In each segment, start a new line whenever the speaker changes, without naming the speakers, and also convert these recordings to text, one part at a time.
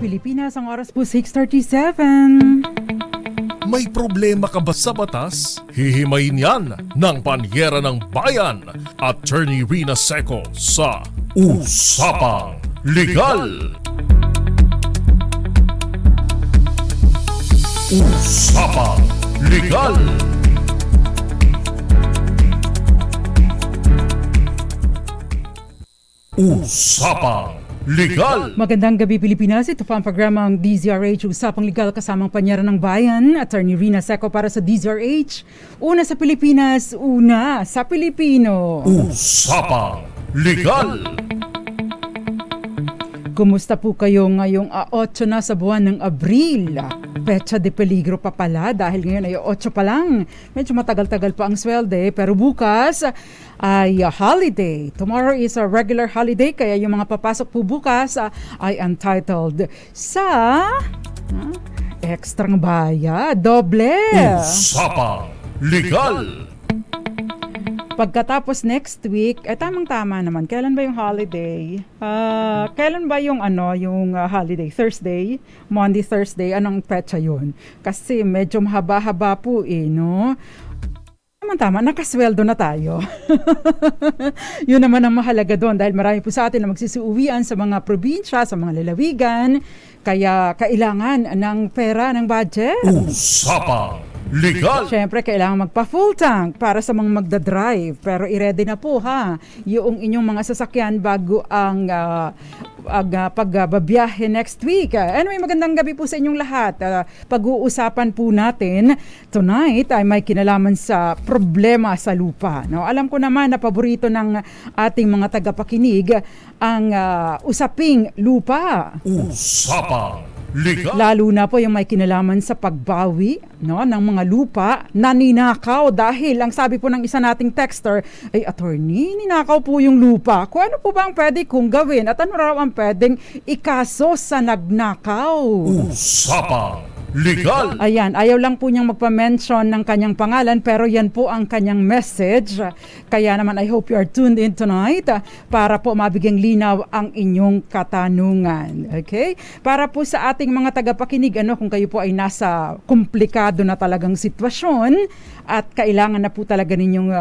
Pilipinas, ang oras po 6:37.
May problema ka ba sa batas? Hihimayin yan ng Panyera ng Bayan, Attorney Rina Seco sa Usapang Legal. Usapang Legal. Usapang Legal.
Magandang gabi Pilipinas, ito pa ang programang DZRH Usapang Legal kasamang Panyera ng Bayan, Attorney Rina Seco para sa DZRH. Una sa Pilipinas, una sa Pilipino.
Usapang Legal.
Kumusta po kayo ngayong 8 na sa buwan ng Abril? Petsa de peligro pa pala dahil ngayon ay 8 pa lang. Medyo matagal-tagal pa ang swelde pero bukas ay holiday. Tomorrow is a regular holiday kaya yung mga papasok po bukas ay entitled sa ekstrang bayad. Doble!
Usapang Legal.
Pagkatapos next week, tamang-tama naman. Kailan ba yung holiday? Kailan ba yung holiday? Thursday? Monday, Thursday? Anong petsa yun? Kasi medyo mahaba-haba po no? Tama, nakasweldo na tayo. Yun naman ang mahalaga doon dahil marami po sa atin na magsisiuwian sa mga probinsya, sa mga lalawigan. Kaya kailangan ng pera, ng budget.
Usapang Legal.
Siyempre, kailangan magpa-full tank para sa mga magdadrive. Pero i-ready na po yung inyong mga sasakyan bago ang pagbabiyahe next week. Anyway, magandang gabi po sa inyong lahat. Pag-uusapan po natin tonight ay may kinalaman sa problema sa lupa. No? Alam ko naman na paborito ng ating mga tagapakinig ang usaping lupa.
Usapang Legal.
Lalo na po yung may kinalaman sa pagbawi ng mga lupa na ninakaw dahil ang sabi po ng isa nating texter ay, attorney, ninakaw po yung lupa. Kung ano po ba ang pwede kong gawin at ano raw ang pwedeng ikaso sa nagnakaw?
Usapang Legal.
Ayan, ayaw lang po niyang magpa-mention ng kanyang pangalan pero yan po ang kanyang message. Kaya naman I hope you are tuned in tonight para po mabigyang linaw ang inyong katanungan. Okay? Para po sa ating mga tagapakinig, kung kayo po ay nasa komplikado na talagang sitwasyon at kailangan na po talaga ninyong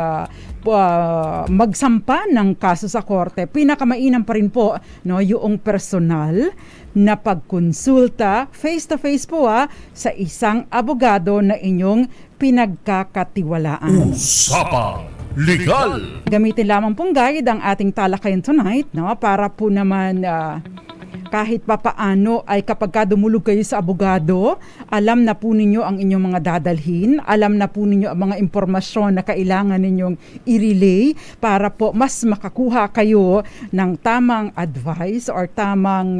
magsampa ng kaso sa korte, pinakamainam pa rin po yung personal na pagkonsulta face-to-face po sa isang abogado na inyong pinagkakatiwalaan.
Usapang Legal.
Gamitin lamang pong guide ang ating talakayan tonight para po naman kahit papaano ay kapag dumulog kayo sa abogado, alam na po ninyo ang inyong mga dadalhin, alam na po ninyo ang mga impormasyon na kailangan ninyong i-relay para po mas makakuha kayo ng tamang advice or tamang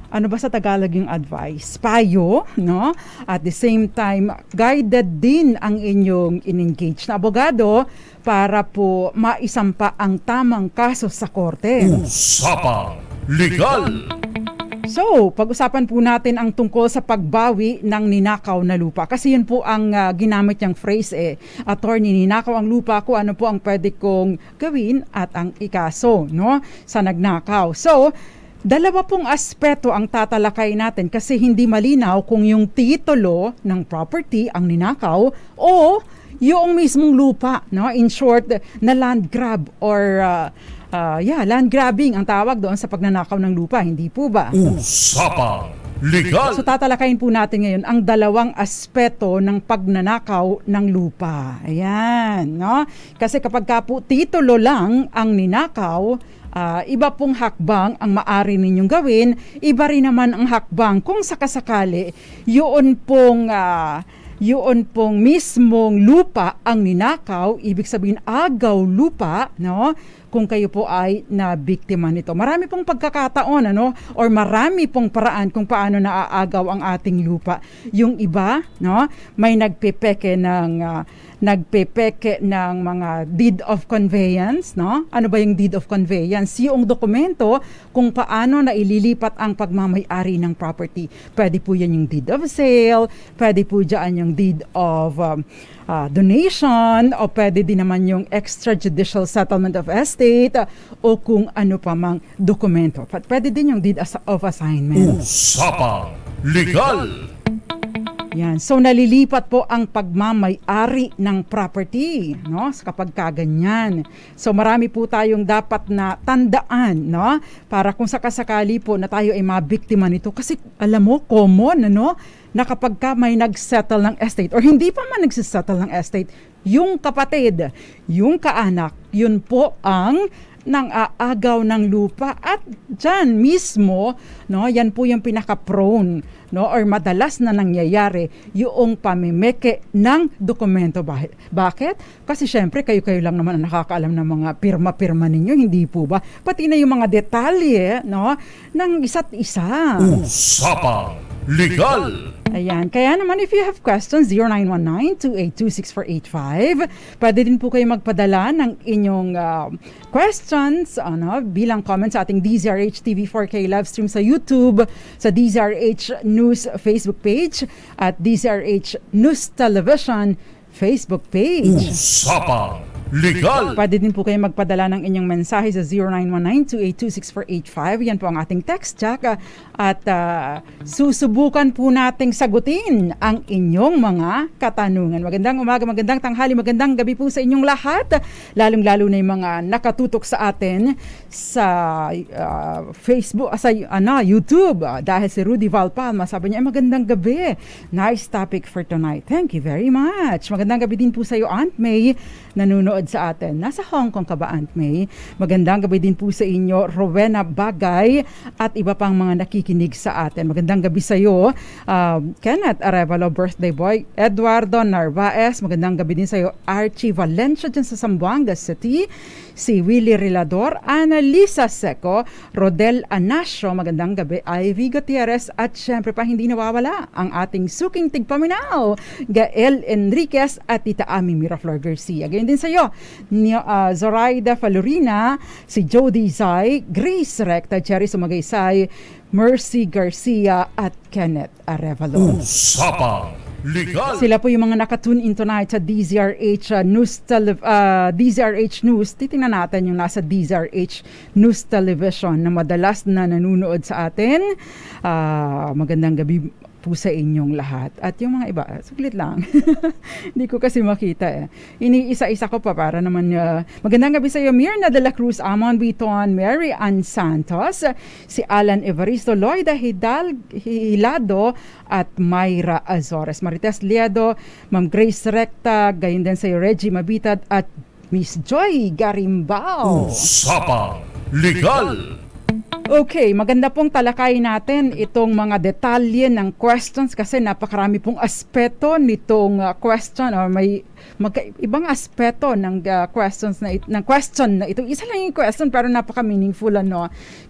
ano ba sa Tagalog yung advice? Payo, no? At the same time, guided din ang inyong in-engage na abogado para po maisampa ang tamang kaso sa korte.
Usapang Legal.
So, pag-usapan po natin ang tungkol sa pagbawi ng ninakaw na lupa. Kasi yun po ang ginamit niyang phrase attorney, ninakaw ang lupa ko, ano po ang pwede kong gawin at ang ikaso, no? Sa nagnakaw. So, dalawa pong aspeto ang tatalakay natin kasi hindi malinaw kung yung titulo ng property ang ninakaw o yung mismong lupa, no? In short, na land grab or land grabbing ang tawag doon sa pagnanakaw ng lupa, hindi po ba?
Usapang Legal.
So tatalakayin po natin ngayon ang dalawang aspeto ng pagnanakaw ng lupa. Ayan, no? Kasi kapag po titulo lang ang ninakaw, iba pong hakbang ang maaari ninyong gawin, iba rin naman ang hakbang kung sakasakali yun pong mismong lupa ang ninakaw, ibig sabihin agaw lupa, no? Kung kayo po ay nabiktima nito. Marami pong pagkakataon, or marami pong paraan kung paano naaagaw ang ating lupa. Yung iba, no, may nagpepeke ng mga deed of conveyance, no? Ano ba yung deed of conveyance? Yung dokumento kung paano na ililipat ang pagmamay-ari ng property. Pwede po yan yung deed of sale, pwede po dyan yung deed of donation, o pwede din naman yung extrajudicial settlement of estate, o kung ano pa mang dokumento. Pwede din yung deed of assignment.
Usapang Legal.
Yan. So nalilipat po ang pagmamay-ari ng property, no? Kapag kaganyan. So marami po tayong dapat na tandaan, no? Para kung sakasakali po na tayo ay mabiktima nito, kasi alam mo, common, ano? Na kapag ka may nagsettle ng estate or hindi pa man nagsisettle ng estate, yung kapatid, yung kaanak, yun po ang ng aagaw ng lupa, at dyan mismo, no, yan po yung pinaka-prone, no, or madalas na nangyayari yung pamimeke ng dokumento. Bakit? Kasi syempre kayo lang naman ang nakakaalam ng mga pirma-pirma ninyo, hindi po ba? Pati na yung mga detalye, no, ng isa't isa.
Usapang Legal.
Ayan. Kaya naman, if you have questions, 0919-282-6485. Pwede din po kayo magpadala ng inyong questions bilang comments sa ating DZRH TV 4K live stream sa YouTube, sa DZRH News Facebook page, at DZRH News Television Facebook page.
Usapang Legal.
Pwede din po kayo magpadala ng inyong mensahe sa 0919-282-6485. Yan po ang ating text check. At susubukan po nating sagutin ang inyong mga katanungan. Magandang umaga, magandang tanghali, magandang gabi po sa inyong lahat. Lalong-lalo na yung mga nakatutok sa atin sa Facebook, sa YouTube. Dahil si Rudy Valpalma, sabi niya, magandang gabi. Nice topic for tonight. Thank you very much. Magandang gabi din po sa iyo, Aunt May, nanonood sa atin. Nasa Hong Kong ka ba, Aunt May? Magandang gabi din po sa inyo, Rowena Bagay, at iba pang mga nakikinig sa atin. Magandang gabi sa iyo, Kenneth Arevalo, birthday boy, Eduardo Narvaez. Magandang gabi din sa iyo, Archie Valencia dyan sa Zamboanga City, si Willie Rilador, Annalisa Seco, Rodel Anasio. Magandang gabi, Ivy Gutierrez, at syempre pa hindi nawawala ang ating suking tigpaminaw, Gael Enriquez at Tita Ami Miraflor Garcia. Ganyan din sa iyo, Zoraida Falorina, si Jody Zay, Grace Recta, Cherry Sumagaysay, Mercy Garcia, at Kenneth Arevalo.
Usapang Legal.
Sila po yung mga nakatune in tonight sa DZRH DZRH News. Titingnan natin yung nasa DZRH News Television na madalas na nanonood sa atin. Magandang gabi po sa inyong lahat. At yung mga iba, suglit lang. Hindi ko kasi makita Iniisa-isa ko pa para naman. Magandang gabi sa iyo, Mirna de la Cruz, Amon Biton, Mary Ann Santos, si Alan Evaristo, Loida Hilado, at Myra Azores, Marites Liedo, Ma'am Grace Recta, gayon din sa iyo, Reggie Mabitad, at Miss Joy Garimbao.
Usapang Legal.
Okay, maganda pong talakayin natin itong mga detalye ng questions kasi napakarami pong aspeto nitong question, or may ibang aspeto ng questions na ng question na ito. Isa lang yung question pero napaka-meaningful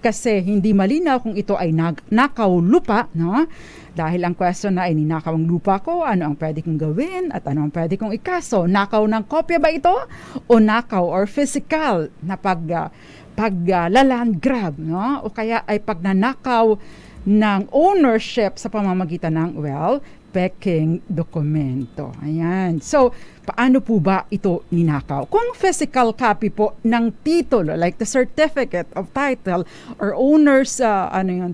kasi hindi malinaw kung ito ay nakaw lupa, no? Dahil ang question na ay ninakaw ang lupa ko, ano ang pwede kong gawin at ano ang pwede kong ikaso? Nakaw ng kopya ba ito o nakaw or physical na paglaland grab, no? O kaya ay pagnanakaw ng ownership sa pamamagitan ng peking dokumento. Ayan. So, paano po ba ito ninakaw? Kung physical copy po ng titulo, like the certificate of title or owner's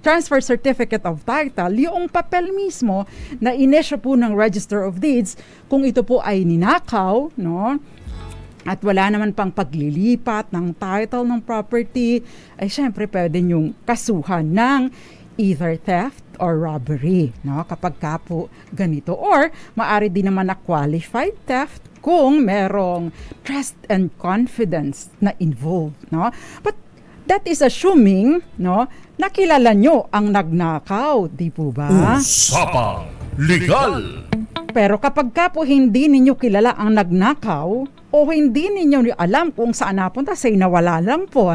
transfer certificate of title, yung papel mismo na inisyo po ng Register of Deeds, kung ito po ay ninakaw, no? At wala naman pang paglilipat ng title ng property, ay syempre pwede nyong kasuhan ng either theft or robbery, no? Kapag ka po ganito. Or maaari din naman na qualified theft kung merong trust and confidence na involved, no? But that is assuming, no, nakilala nyo ang nagnakaw, di po ba?
Usapang Legal.
Pero kapag ka po hindi ninyo kilala ang nagnakaw, o hindi ninyo alam kung saan napunta, say nawala lang po,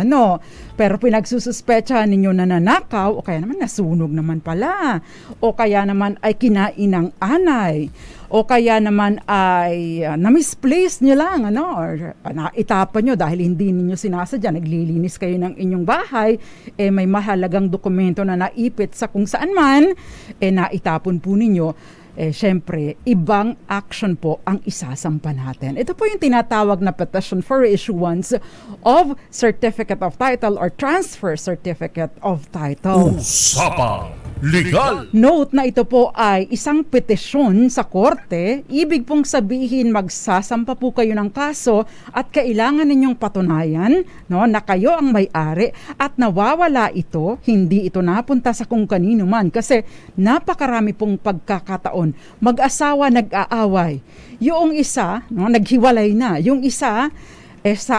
pero pinagsususpechahan ninyo na nanakaw, o kaya naman nasunog naman pala, o kaya naman ay kinain ng anay, o kaya naman ay na-misplace nyo lang, or naitapan nyo dahil hindi ninyo sinasadya, naglilinis kayo ng inyong bahay, may mahalagang dokumento na naipit sa kung saan man, naitapon po ninyo. syempre, ibang action po ang isasampa natin. Ito po yung tinatawag na petition for issuance of Certificate of Title or Transfer Certificate of Title.
Usapang Legal.
Note na ito po ay isang petisyon sa korte. Ibig pong sabihin magsasampa po kayo ng kaso at kailangan ninyong patunayan na kayo ang may-ari at nawawala ito, hindi ito napunta sa kung kanino man kasi napakarami pong pagkakataon. Mag-asawa nag-aaway. Yung isa, naghiwalay na. Yung isa,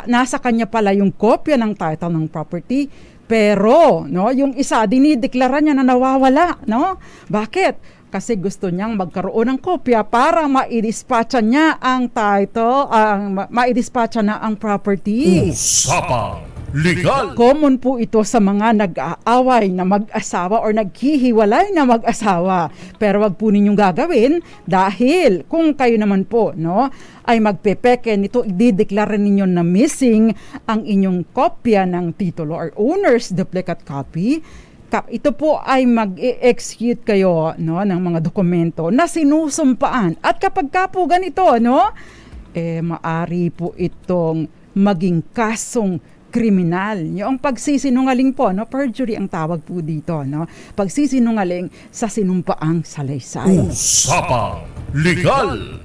nasa kanya pala yung kopya ng title ng property. Pero, yung isa, dinideklara niya na nawawala, Bakit? Kasi gusto niyang magkaroon ng kopya para maidispatcha niya ang title, maidispatcha na ang property.
Usapang Legal.
Common po ito sa mga nag-aaway na mag-asawa or naghihiwalay na mag-asawa. Pero wag po ninyong gagawin dahil kung kayo naman po, ay magpepeke nito, idideklara ninyo na missing ang inyong kopya ng titulo or owner's duplicate copy. Ito po ay mag-execute kayo ng mga dokumento na sinusumpaan. At kapag ka po ganito, maari po itong maging kasong kriminal. Yung pagsisinungaling po, perjury ang tawag po dito, pagsisinungaling sa sinumpaang salaysay.
Usapang Legal.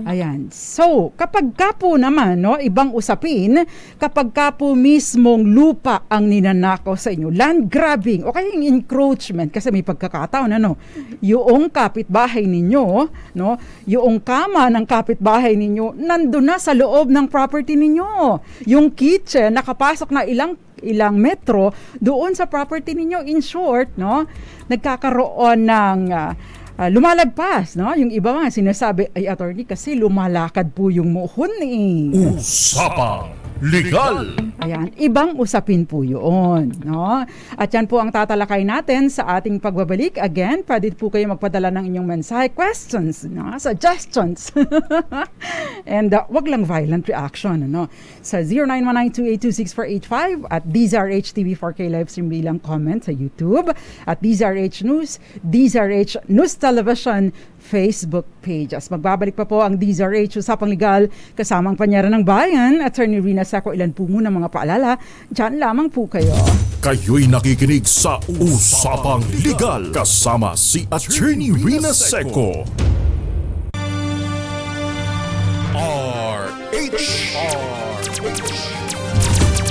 Ayan. So, kapag ka po naman, ibang usapin, kapag ka po mismong lupa ang ninanakaw sa inyo, land grabbing, o kaya yung encroachment, kasi may pagkakataon, yung kapitbahay ninyo, yung kama ng kapitbahay ninyo, nandun na sa loob ng property ninyo. Yung kitchen, nakapasok na ilang metro doon sa property ninyo. In short, nagkakaroon ng lumalagpas, yung iba nga sinasabi, ay attorney kasi lumalakad po yung muhon
Usapang Legal.
Ayan, ibang usapin po yun, At yan po ang tatalakay natin sa ating pagbabalik. Again, pwede po kayo magpadala ng inyong mensahe, questions, suggestions. And wag lang violent reaction, sa 0919282645 at DZRH-TV4K livestream bilang comment sa YouTube at DZRH News, DZRH News Television Facebook pages. Magbabalik pa po ang DZRH Usapang Legal kasamang Panyera ng Bayan, Attorney Rina Seco. Ilan po muna mga paalala, dyan lamang po kayo.
Kayo'y nakikinig sa Usapang Legal kasama si Attorney Rina Seco.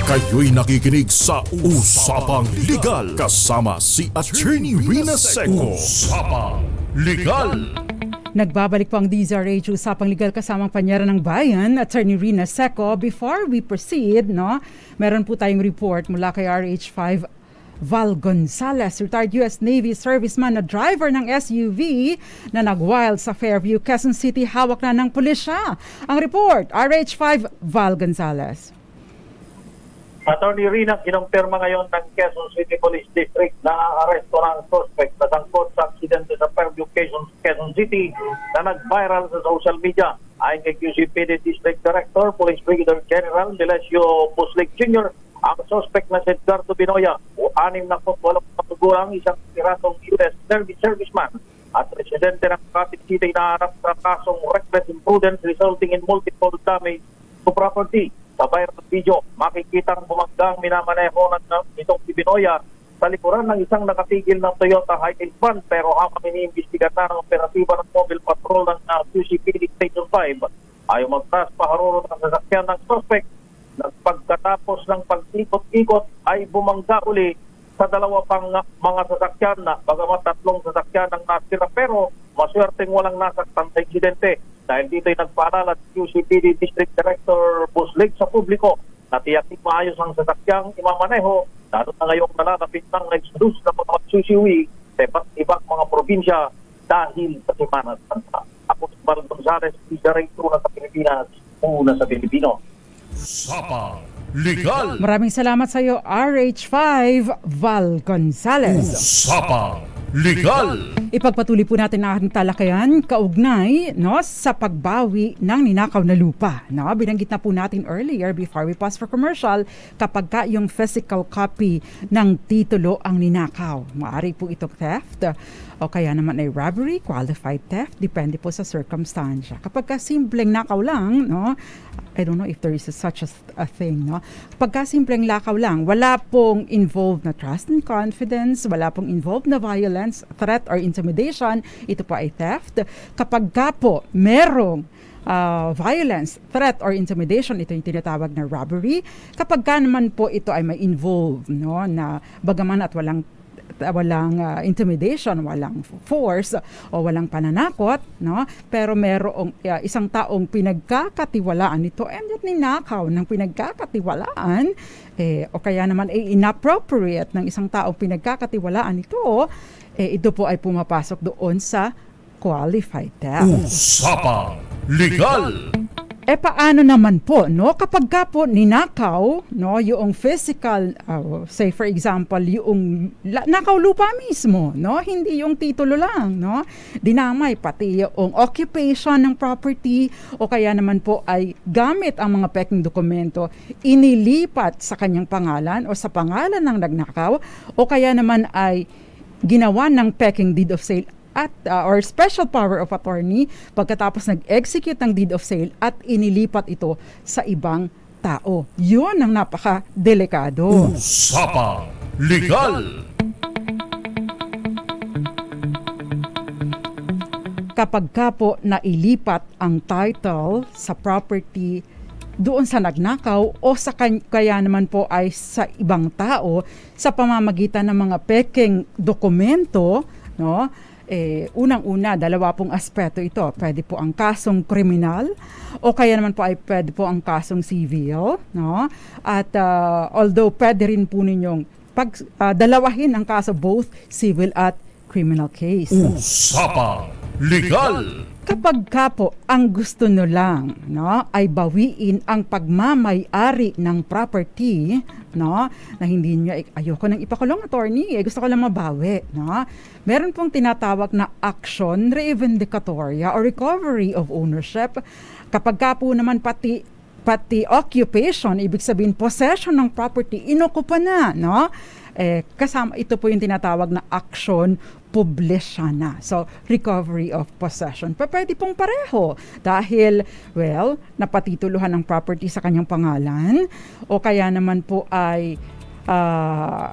Kayo'y nakikinig sa Usapang Legal kasama si Attorney Rina Seco. Usapang Legal.
Nagbabalik po ang DZRH Usapang Legal kasamang Panyera ng Bayan, Attorney Rina Seco. Before we proceed, meron po tayong report mula kay RH5 Val Gonzalez, retired U.S. Navy serviceman na driver ng SUV na nag-wild sa Fairview, Quezon City, hawak na ng pulisya. Ang report, RH5 Val Gonzalez.
Attorney Rina, kinumpirma ngayon ng Quezon City Police District na aresto ng suspect na sangkot sa aksidente sa Fairview, Quezon City na nag-viral sa social media. Ayon kay QCPD District Director, Police Brigadier General Delesio Buslig Jr., ang suspect na si Edgardo Binoya, 68 na tugurang, isang pirasong U.S. Navy serviceman at residente ng Makati City na harap sa kasong reckless imprudence resulting in multiple damage to property. Sa viral video, makikita ang bumanggang minamaneho nitong si Binoya sa likuran ng isang nakatigil ng Toyota Hiace van, pero habang iniimbestiga na ng operatiba ng mobile patrol ng QCPD Station 5, ayaw magtas paharuro ng sasakyan ng suspect. Pagkatapos ng pag-ikot-ikot ay bumangga uli sa dalawa pang mga sasakyan na bagamat 3 sasakyan ang natira, pero maswerteng walang nasaktan sa insidente. Dahil dito ay nagpaalala at QCPD District Director Buslig sa publiko na tiyaking maayos ang sasakyang imamaneho, lalo na ngayong nalalapit ng exodus na mga magsusiwi sa iba't ibang mga probinsya dahil sa Semana Santa. Ako si Val Gonzalez, DZRH una sa Pilipinas, una sa Pilipino.
Usapang Legal.
Maraming salamat sa iyo, RH5 Val Gonzalez.
Usapang Legal!
Ipagpatuloy po natin ang ating talakayan kaugnay sa pagbawi ng ninakaw na lupa. Binanggit na po natin earlier before we pause for commercial kapag ka yung physical copy ng titulo ang ninakaw. Maaari po itong theft o kaya naman ay robbery, qualified theft, depende po sa circumstansya. Kapag ka simpleng nakaw lang, I don't know if there is such a thing, Kapag ka simpleng lakaw lang, wala pong involved na trust and confidence, wala pong involved na violence, threat or intimidation, ito po ay theft. Kapag ka po merong violence, threat or intimidation, ito yung tinatawag na robbery. Kapag ka naman po ito ay may involved, na bagaman at walang intimidation, walang force o walang pananakot, pero merong isang taong pinagkakatiwalaan nito and yet ninakaw ng pinagkakatiwalaan, o kaya naman inappropriate ng isang taong pinagkakatiwalaan nito, ito po ay pumapasok doon sa qualified theft.
Usapang Legal!
Paano naman po, kapag ka po ninakaw, yung physical, say for example, yung nakaw lupa mismo, hindi yung titulo lang, dinamay pati yung occupation ng property o kaya naman po ay gamit ang mga peking dokumento, inilipat sa kanyang pangalan o sa pangalan ng nagnakaw o kaya naman ay ginawa ng peking deed of sale at or special power of attorney pagkatapos nag-execute ng deed of sale at inilipat ito sa ibang tao. Yun ang napaka-delikado.
Usapang Legal!
Kapag ka po nailipat ang title sa property doon sa nagnakaw o sa kaya naman po ay sa ibang tao sa pamamagitan ng mga peking dokumento, unang-una, dalawa pong aspeto ito. Pwede po ang kasong kriminal o kaya naman po ay pwede po ang kasong civil. At although pwede rin po ninyong dalawahin ang kaso both civil at criminal case.
Usapang Legal!
Kapag ka po ang gusto nyo lang ay bawiin ang pagmamay-ari ng property, na hindi nyo, ayoko nang ipakulong attorney, gusto ko lang mabawi. Meron pong tinatawag na action reivindicatoria or recovery of ownership. Kapag ka po naman pati occupation, ibig sabihin possession ng property, inokupa na, kasama ito po yung tinatawag na action publishana. So, recovery of possession. Pwede pong pareho dahil, napatituluhan ng property sa kanyang pangalan o kaya naman po ay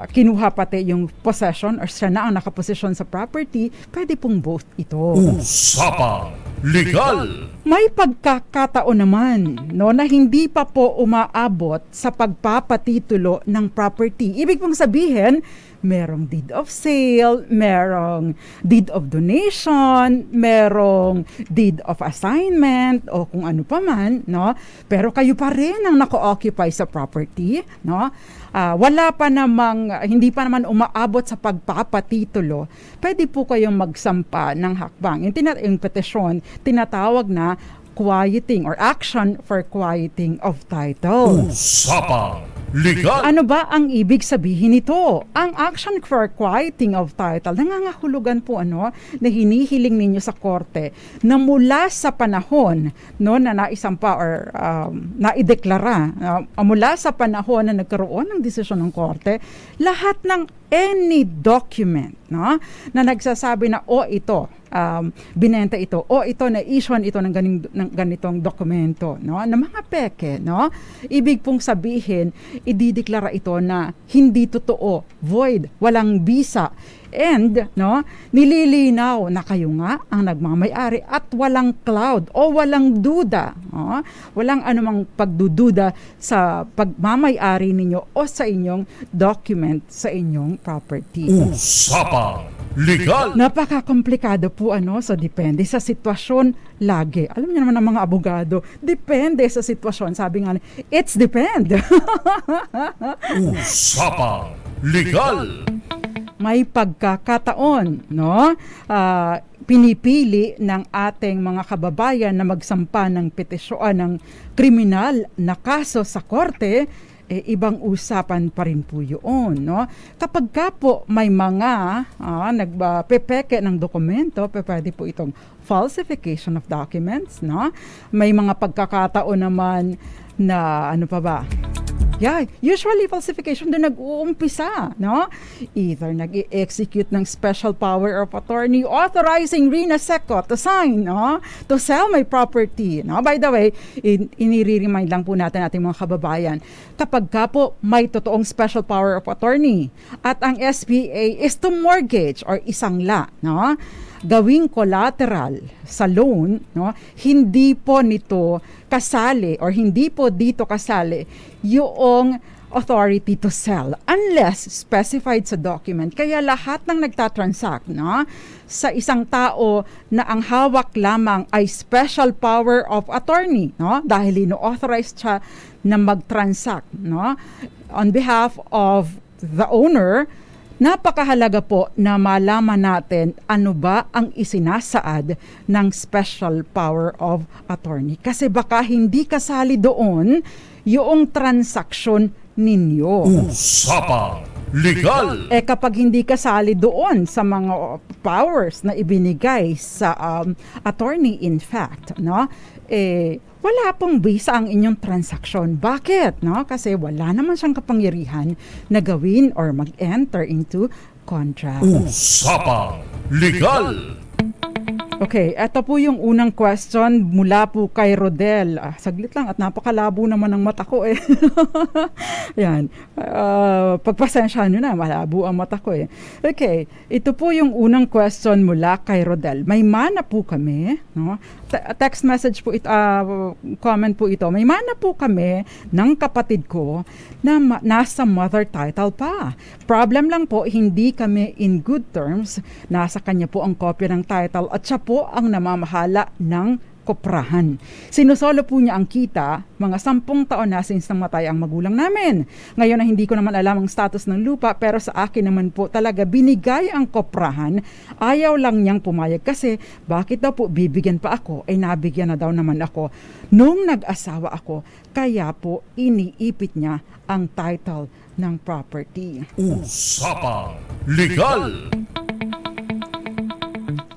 kinuha pati yung possession or siya na ang nakaposisyon sa property, pwede pong both ito.
Usapang Legal!
May pagkakataon naman na hindi pa po umaabot sa pagpapatitulo ng property. Ibig pong sabihin, merong deed of sale, merong deed of donation, merong deed of assignment o kung ano pa man, pero kayo pa rin ang nako-occupy sa property, wala pa namang, hindi pa naman umaabot sa pagpapatitulo, pwede po kayong magsampa ng hakbang. Yung petisyon, tinatawag na quieting or action for quieting of title.
Usapang Legal!
Ano ba ang ibig sabihin nito? Ang action for quieting of title, nangangahulugan po na hinihiling ninyo sa korte na mula sa panahon na naisampa or naideklara, mula sa panahon na nagkaroon ng desisyon ng korte, lahat ng any document na nagsasabi na ito binenta ito o ito na issuean ito ng ganitong dokumento na mga peke, ibig pong sabihin idideklara ito na hindi totoo, void, walang bisa, and nililinaw na kayo nga ang nagmamay-ari at walang cloud o walang duda, walang anumang pagdududa sa pagmamay-ari ninyo o sa inyong document sa inyong property.
Usapang Legal!
Napaka-komplikado po so depende sa sitwasyon lagi. Alam niyo naman ng mga abogado, depende sa sitwasyon. Sabi nga, it's depend.
Usapang Legal!
May pagkakataon, pinipili ng ating mga kababayan na magsampa ng petisyon ng kriminal na kaso sa korte, ibang usapan pa rin po yun, no? Kapag ka po may mga nagpepeke ng dokumento, pwede po itong falsification of documents, no? May mga pagkakataon naman na ano pa ba? Yeah, usually falsification doon nag-uumpisa, no? Either nag-execute ng special power of attorney authorizing Rina Seco to sign, no? To sell my property, no? By the way, inire-remind lang po natin ating mga kababayan, kapag ka po may totoong special power of attorney at ang SPA is to mortgage or isangla, no? Gawing collateral sa loan, no? Hindi po nito kasali or hindi po dito kasali yung authority to sell unless specified sa document. Kaya lahat ng nagtatransact, no, sa isang tao na ang hawak lamang ay special power of attorney, no, dahil ino-authorize siya na mag-transact, no, on behalf of the owner. Napakahalaga po na malaman natin ano ba ang isinasaad ng special power of attorney. Kasi baka hindi kasali doon yung transaksyon ninyo.
Usapang Legal!
Kapag hindi kasali doon sa mga powers na ibinigay sa attorney in fact, no? Wala pong visa ang inyong transaksyon. Bakit? No? Kasi wala naman siyang kapangyarihan na gawin or mag-enter into contract.
Usapang Legal!
Okay, ito po yung unang question mula po kay Rodel. Saglit lang at napakalabo naman ng mata ko eh. Yan. Pagpasensyahan nyo na, malabo ang mata ko eh. Okay, ito po yung unang question mula kay Rodel. May mana po kami, no? Text message po ito, comment po ito. May mana po kami ng kapatid ko na nasa mother title pa. Problem lang po, hindi kami in good terms. Nasa kanya po ang kopya ng title at siya po ang namamahala ng koprahan. Sinusolo po niya ang kita, mga 10 taon na since namatay ang magulang namin. Ngayon na hindi ko naman alam ang status ng lupa, pero sa akin naman po talaga binigay ang koprahan. Ayaw lang niyang pumayag kasi bakit daw po bibigyan pa ako? Ay nabigyan na daw naman ako nung nag-asawa ako. Kaya po iniipit niya ang title ng property.
Usapang Legal!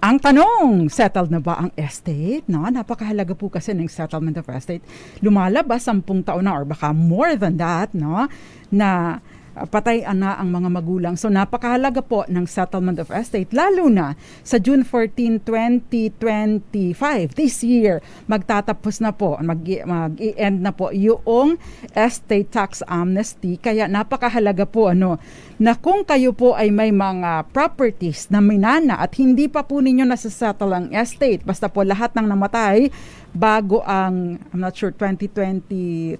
Ang tanong, settled na ba ang estate? No, napakahalaga po kasi ng settlement of estate. Lumalabas 10 taon na or baka more than that, no, na patay na ang mga magulang. So napakahalaga po ng settlement of estate, lalo na sa June 14, 2025, this year, magtatapos na po, mag-i-end na po yung estate tax amnesty. Kaya napakahalaga po na kung kayo po ay may mga properties na minana at hindi pa po ninyo nasa-settle ang estate, basta po lahat ng namatay bago ang, I'm not sure, 2021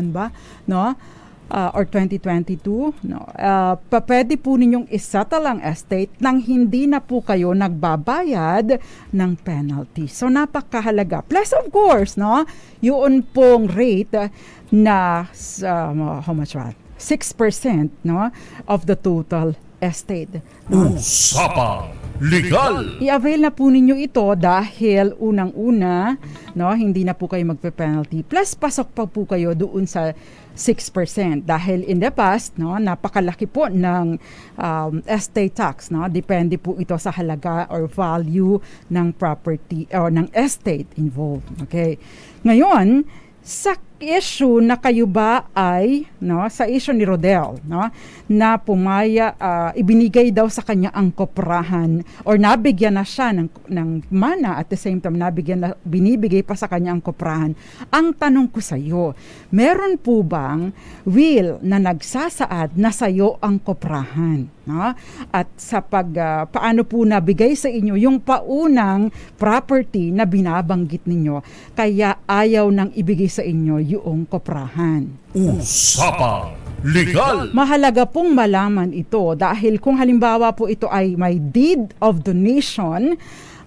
ba, no? Or 2022, no? Pwede po ninyong isettle ang estate nang hindi na po kayo nagbabayad ng penalty. So napakahalaga. Plus of course, no, yun pong rate na how much ba? 6%, no, of the total estate.
Usapang Legal!
I-avail na po ninyo ito dahil unang-una, no, hindi na po kayo magpe-penalty. Plus pasok pa po kayo doon sa 6% dahil in the past, no, napakalaki po ng estate tax, no. Depende po ito sa halaga or value ng property or ng estate involved. Okay. Ngayon, sa issue na kayo ba ay, no, sa issue ni Rodel, no, na ibinigay daw sa kanya ang koprahan or nabigyan na siya ng mana at the same time binibigay pa sa kanya ang koprahan. Ang tanong ko sa iyo, meron po bang will na nagsasaad na sa iyo ang koprahan, no? At sa paano po nabigay sa inyo yung paunang property na binabanggit ninyo kaya ayaw nang ibigay sa inyo yung koprahan.
Usapang Legal!
Mahalaga pong malaman ito dahil kung halimbawa po ito ay may deed of donation,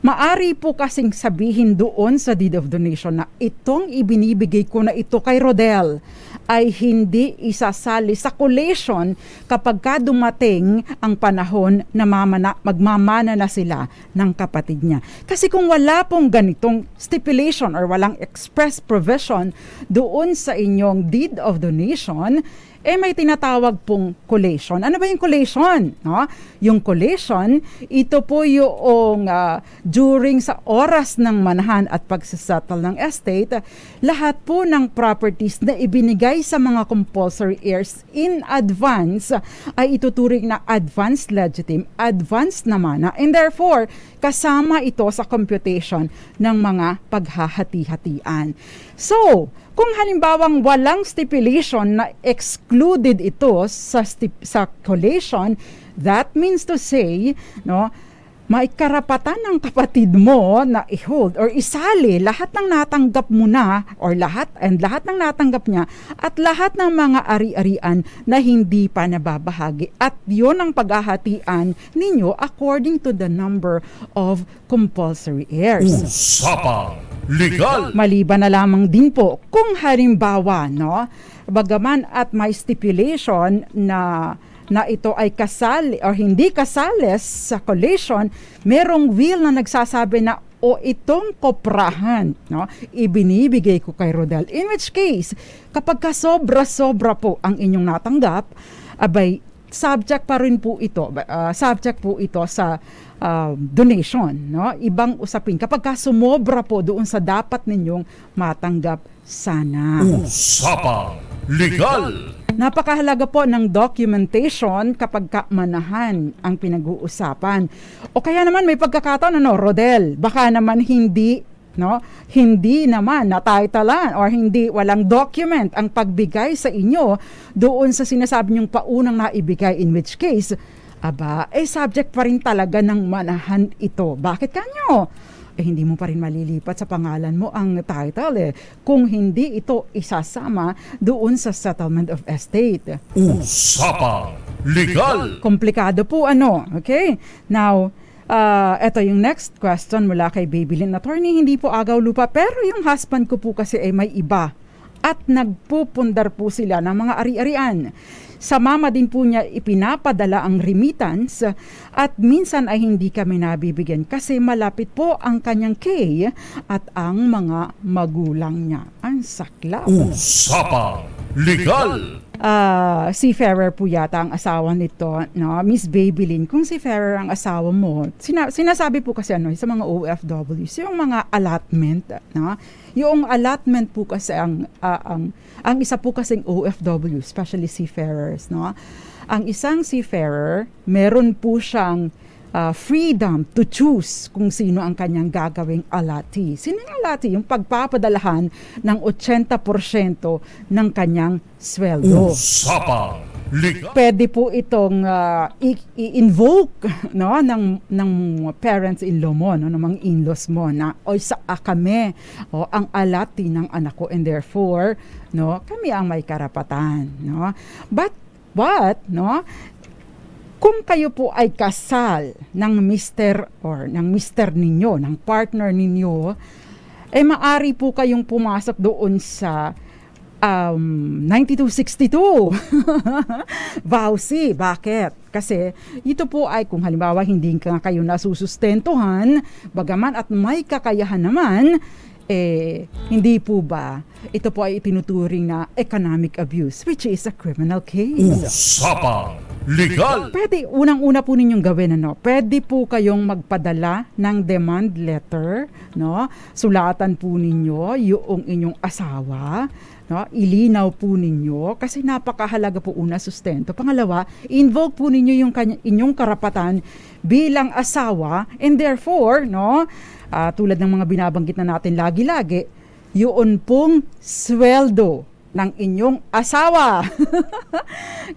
maari po kasing sabihin doon sa deed of donation na itong ibinibigay ko na ito kay Rodel ay hindi isasali sa collation kapag ka dumating ang panahon na magmamana na sila ng kapatid niya. Kasi kung wala pong ganitong stipulation or walang express provision doon sa inyong deed of donation, may tinatawag pong collation. Ano ba yung collation? No? Yung collation, ito po yung during sa oras ng manahan at pagsasettle ng estate, lahat po ng properties na ibinigay sa mga compulsory heirs in advance ay ituturing na advance legitim, advance na mana, and therefore, kasama ito sa computation ng mga paghahati-hatian. So, kung halimbawang walang stipulation na excluded ito sa collation, that means to say, no, may karapatan ng kapatid mo na i-hold or isali lahat ng natanggap mo na or lahat ng natanggap niya at lahat ng mga ari-arian na hindi pa nababahagi. At yun ang paghahatian ninyo according to the number of compulsory heirs.
Usapang Legal.
Maliban na lamang din po kung halimbawa, no, bagaman at may stipulation na ito ay kasali or hindi kasali sa collation, merong will na nagsasabi na itong koprahan, no, ibinibigay ko kay Rodel. In which case, kapag sobra-sobra po ang inyong natanggap, abay, subject po ito sa donation, no? Ibang usapin kapag sumobra po doon sa dapat ninyong matanggap sana.
Usapang Legal.
Napakahalaga po ng documentation kapag manahan ang pinag-uusapan. O kaya naman may pagkakataon, Rodel, baka naman hindi naman natitlean or walang document ang pagbigay sa inyo doon sa sinasabi niyong paunang naibigay, in which case subject pa rin talaga ng manahan ito. Bakit kanyo? Hindi mo pa rin malilipat sa pangalan mo ang title kung hindi ito isasama doon sa settlement of estate.
Usapang Legal.
Komplikado po okay? Now, eto yung next question mula kay Babylin. Attorney, hindi po agaw lupa pero yung husband ko po kasi ay may iba at nagpupundar po sila ng mga ari-arian. Sa mama din po niya ipinapadala ang remittance at minsan ay hindi kami nabibigyan kasi malapit po ang kanyang kay at ang mga magulang niya. Ang saklap.
Usapang Legal.
Seafarer po yata ang asawa nito, no? Miss Babylin, kung seafarer ang asawa mo, sinasabi po kasi sa mga OFWs, yung mga allotment, no? Yung allotment po kasi ang isa po kasing OFW, especially seafarers, no? Ang isang seafarer, meron po siyang freedom to choose kung sino ang kanyang gagawing allotee. Sino yung allotee? Yung pagpapadalahan ng 80% ng kanyang sweldo.
Usapang Legal.
Pwede po itong i-invoke, no, ng parents-in-law mo, no, ng mga in-laws mo na sa kami ang allotee ng anak ko and therefore, no, kami ang may karapatan, no. But no, kung kayo po ay kasal ng mister or ng mister ninyo, ng partner ninyo, maari po kayong pumasok doon sa 9262 Vowsy. Bakit? Kasi ito po ay kung halimbawa hindi kayo nasusustentuhan, bagaman at may kakayahan naman, hindi po ba ito po ay itinuturing na economic abuse, which is a criminal case.
Usapang Legal.
Pwede, unang-una po ninyong gawin, pwede po kayong magpadala ng demand letter, no? Sulatan po ninyo yung inyong asawa, no? Ilinaw po ninyo kasi napakahalaga po sustento. Pangalawa, invoke po ninyo yung inyong karapatan bilang asawa and therefore, no? Tulad ng mga binabanggit na natin lagi-lagi, yun pong sweldo ng inyong asawa.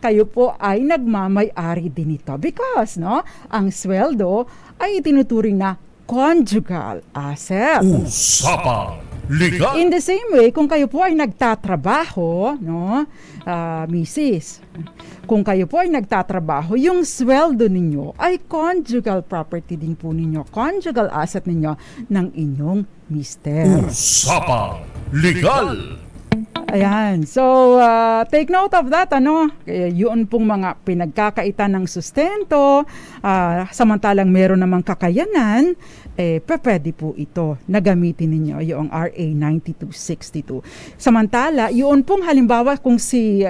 Kayo po ay nagmamay-ari din ito because, no, ang sweldo ay tinuturing na conjugal asset.
Usapang Legal.
In the same way, kung kayo po ay nagtatrabaho, no, Mrs., kung kayo po ay nagtatrabaho, yung sweldo ninyo ay conjugal property din po ninyo, conjugal asset ninyo ng inyong mister.
Usapang Legal.
Ayan. So, take note of that, ano? Yun pong mga pinagkakaitan ng sustento, samantalang meron namang kakayanan, pwede po ito na gamitin ninyo, yung RA 9262. Samantala, yun pong halimbawa kung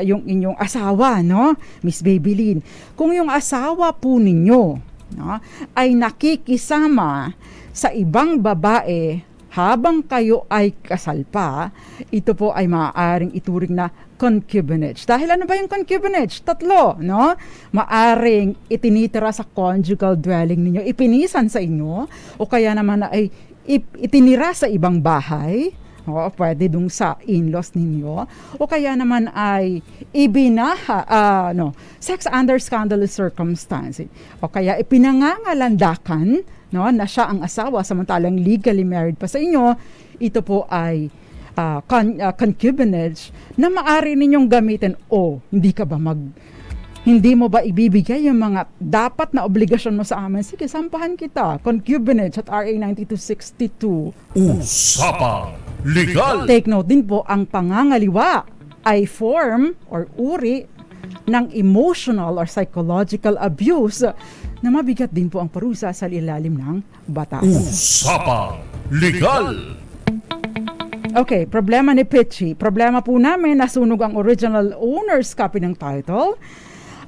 yung inyong asawa, no? Miss Babylin, kung yung asawa po ninyo, no, ay nakikisama sa ibang babae habang kayo ay kasal pa, ito po ay maaaring ituring na concubinage. Dahil ano ba yung concubinage? 3, no? Maaaring itinitira sa conjugal dwelling ninyo, ipinisan sa inyo, o kaya naman ay itinira sa ibang bahay, o pwede dun sa in-laws ninyo, o kaya naman ay ibinaha, sex under scandalous circumstances, o kaya ipinangangalandakan, no, na siya ang asawa samantalang legally married pa sa inyo. Ito po ay concubinage na maaari ninyong gamitin. Hindi mo ba ibibigay yung mga dapat na obligasyon mo sa amin? Sige, sampahan kita. Concubinage at RA 9262.
Usapang Legal.
Take note din po, ang pangangaliwa ay form or uri ng emotional or psychological abuse na mabigat din po ang parusa sa ilalim ng batas.
Usapang Legal.
Okay, problema ni Pitchy. Problema po namin, nasunog ang original owner's copy ng title.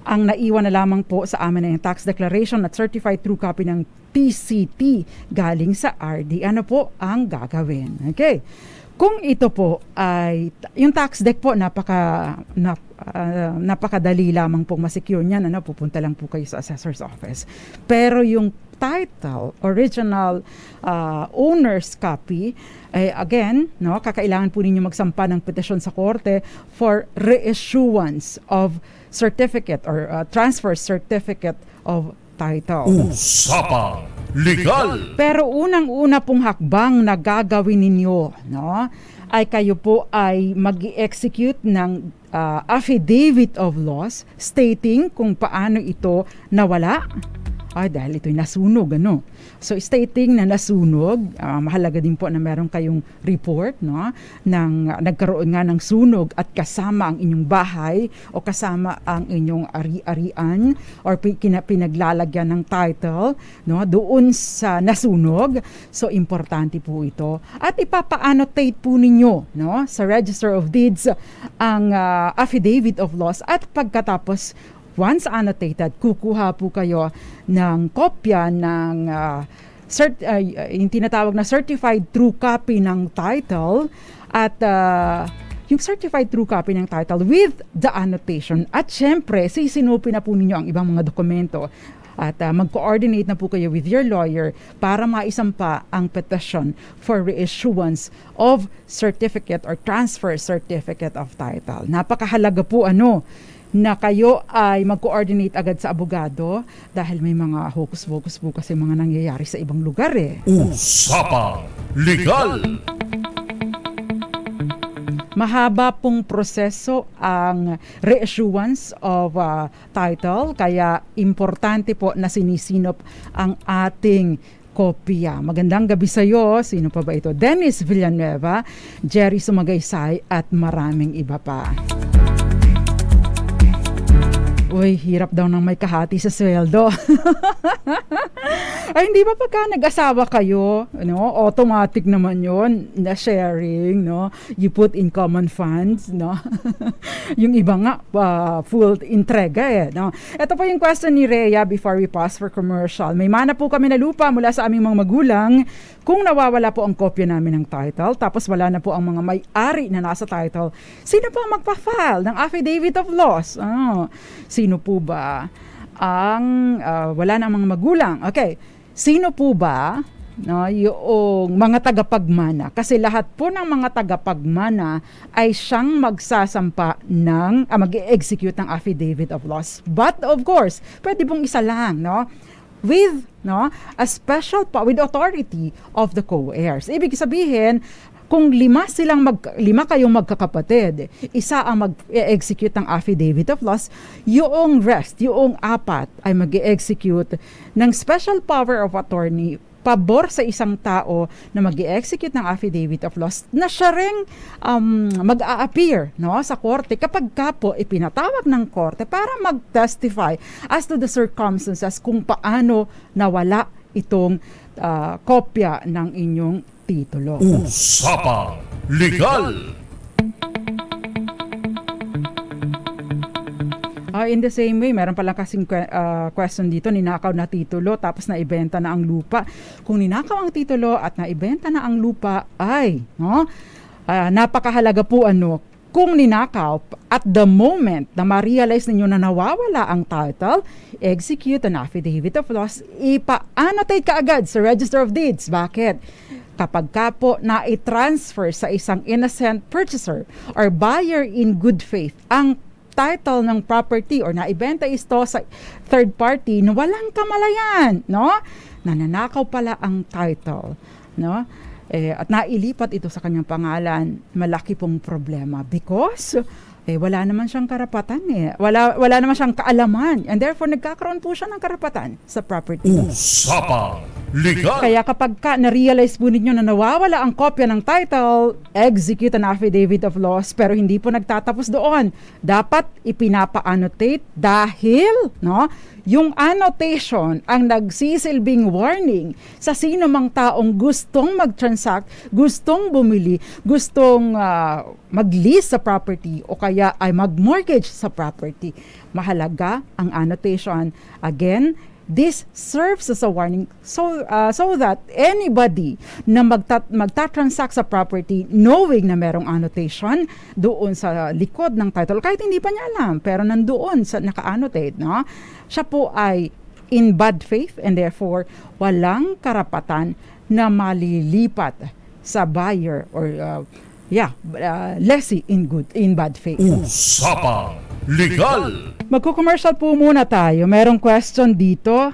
Ang naiwan na lamang po sa amin ay yung tax declaration at certified true copy ng TCT galing sa RD. Ano po ang gagawin? Okay. Kung ito po ay, yung tax deck po, napakadali lamang pong masecure niyan, pupunta lang po kayo sa assessor's office. Pero yung title, original owner's copy, again, kakailangan po ninyo magsampa ng petisyon sa korte for reissuance of certificate or transfer certificate of title.
Usapang Legal.
Pero unang-una pong hakbang na gagawin ninyo, ay kayo po ay mag-execute ng affidavit of loss stating kung paano ito nawala. Dahil ito'y nasunog, So, stating na nasunog, mahalaga din po na meron kayong report, ng nagkaroon nga ng sunog at kasama ang inyong bahay o kasama ang inyong ari-arian or pinaglalagyan ng title, doon sa nasunog. So, importante po ito. At ipapa-annotate po ninyo, sa Register of Deeds ang affidavit of loss at pagkatapos once annotated, kukuha po kayo ng kopya ng yung tinatawag na certified true copy ng title at yung certified true copy ng title with the annotation. At syempre, sisinupin na po ninyo ang ibang mga dokumento at mag-coordinate na po kayo with your lawyer para maisampa ang petition for reissuance of certificate or transfer certificate of title. Napakahalaga po na kayo ay mag-coordinate agad sa abogado dahil may mga hokus-pokus po kasi mga nangyayari sa ibang lugar
Usapang Legal.
Mahaba pong proseso ang reissuance of title, kaya importante po na sinisinop ang ating kopya. Magandang gabi sa iyo. Sino pa ba ito? Dennis Villanueva, Jerry Sumagaysay at maraming iba pa. Uy, hirap daw nang may kahati sa sweldo. Ay, hindi ba pagka nag-asawa kayo, automatic naman yon na sharing, you put in common funds, yung iba nga, full entrega Ito po yung question ni Rhea before we pause for commercial. May mana po kami na lupa mula sa aming mga magulang kung nawawala po ang kopya namin ng title, tapos wala na po ang mga may-ari na nasa title. Sino pa magpa-file ng affidavit of loss? Sino po ba ang wala na ang mga magulang? Okay, sino po ba yung mga tagapagmana? Kasi lahat po ng mga tagapagmana ay siyang magsasampa ng mag-execute ng affidavit of loss. But of course, pwede pong isa lang, with a special with authority of the co-heirs. Ibig sabihin, kung lima kayong magkakapatid, isa ang mag-execute ng affidavit of loss, yung rest, yung 4 ay mag-execute ng special power of attorney pabor sa isang tao na mag-execute ng affidavit of loss na siya ring mag-a-appear, no, sa korte kapag ka po ipinatawag ng korte para mag-testify as to the circumstances kung paano nawala itong kopya ng inyong titulo.
Usapang Legal.
In the same way, meron palang kasing question dito, ninakaw na titulo tapos naibenta na ang lupa. Kung ninakaw ang titulo at naibenta na ang lupa ay, no, napakahalaga po kung ninakaw at the moment na ma-realize ninyo na nawawala ang title, execute an affidavit of loss, ipa-annotate ka agad sa Register of Deeds. Bakit? Kapag ka po na-transfer sa isang innocent purchaser or buyer in good faith ang title ng property or naibenta ito sa third party na walang kamalayan, no? Nananakaw pala ang title, no? At nailipat ito sa kanyang pangalan, malaki pong problema because wala naman siyang karapatan wala naman siyang kaalaman and therefore nagkakaroon po siya ng karapatan sa property.
Usapang Legal.
Kaya kapag na-realize po ninyo na nawawala ang kopya ng title, execute an affidavit of loss, pero hindi po nagtatapos doon. Dapat ipinapa-annotate dahil, no, yung annotation ang nagsisilbing warning sa sino mang taong gustong mag-transact, gustong bumili, gustong mag-lease sa property o kaya ay mag-mortgage sa property. Mahalaga ang annotation. Again, this serves as a warning so that anybody na magta-transact sa property knowing na merong annotation doon sa likod ng title, kahit hindi pa niya alam, pero nandoon sa naka-annotate, no? Siya po ay in bad faith and therefore walang karapatan na malilipat sa buyer or lessee in bad faith.
Usapang Legal.
Magko-commercial po muna tayo. Merong question dito